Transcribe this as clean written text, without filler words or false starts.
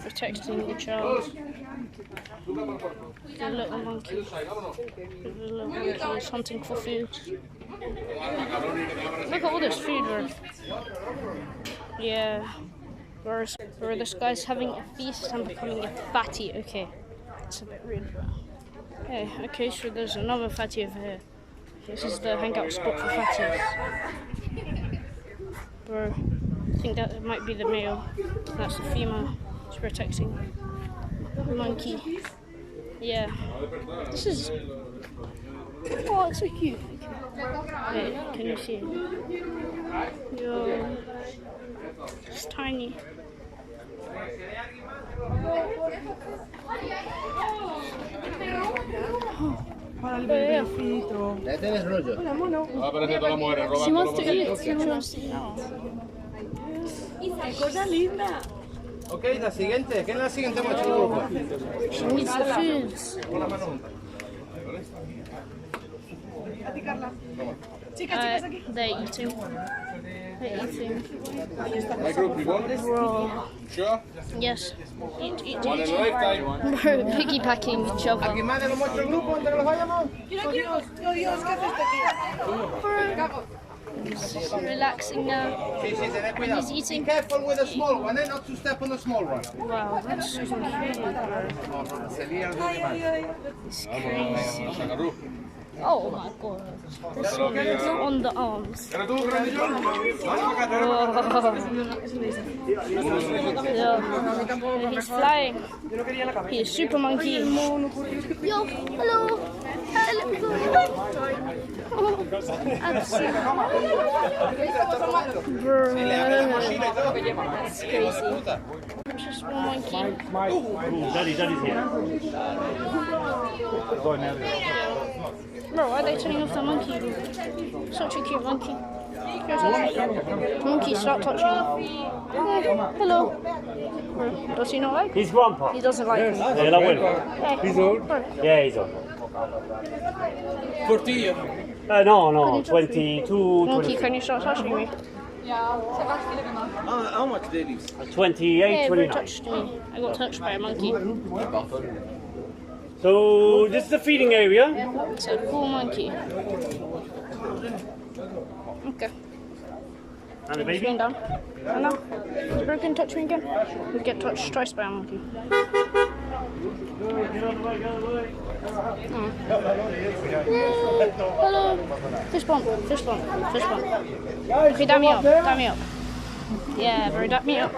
protecting the child. The little monkey. The little monkey is hunting for food. Look at all this food, bro. Yeah. Bro, this guy's having a feast and becoming a fatty. Okay. It's a bit rude, bro. Hey, okay, so there's another fatty over here. This is the hangout spot for fatties. Bro, I think that might be the male. That's the female. It's protecting the monkey. Yeah. This is... Oh, it's so cute. Wait, can you see it? Yo. It's tiny. She wants to eat. She wants to eat. ¡Qué cosa linda! Ok, la siguiente. ¿Quién es la siguiente grupo? She needs the foods. A ti, Carla. Chicas, aquí. They're eating. They're eating. My group, you want this? Raw. Sure. Yes. Eat. One in lifetime. Bro, piggybacking each other. ¿Aquí más de los muestro el grupo donde nos vayamos? Oh, Dios, ¿qué haces aquí? He's relaxing now. Sí, sí, tened cuidado. He's eating. Be careful with the small one, not to step on the small one. Wow, that's so cute, bro. It's crazy. Oh my god. This one is on the arms. Yeah. He's flying. He is super monkey. Yo, hello. Let me go. Oh, absolutely. Bro. It's crazy. Just one monkey. Daddy's here. Bro, why are they turning off the monkey? Such a cute monkey. Monkey, stop touching him. Oh, hello. Bro, does he not like me? His grandpa. He doesn't like me. Yeah, that will. Hey, He's old? bro. Yeah, he's old. 40 years. No, 22, Monkey, 26. can you stop touching me? How much they leave? 28, Hey, bro 29. touched me. I got touched by a monkey. So, this is the feeding area. It's a cool monkey. Okay. And the He's baby. going down. Oh no. Bro, can touch me again? We get touched twice by a monkey. Hello. Fist bump. Okay, dab me up. Yeah, bro, dab me up.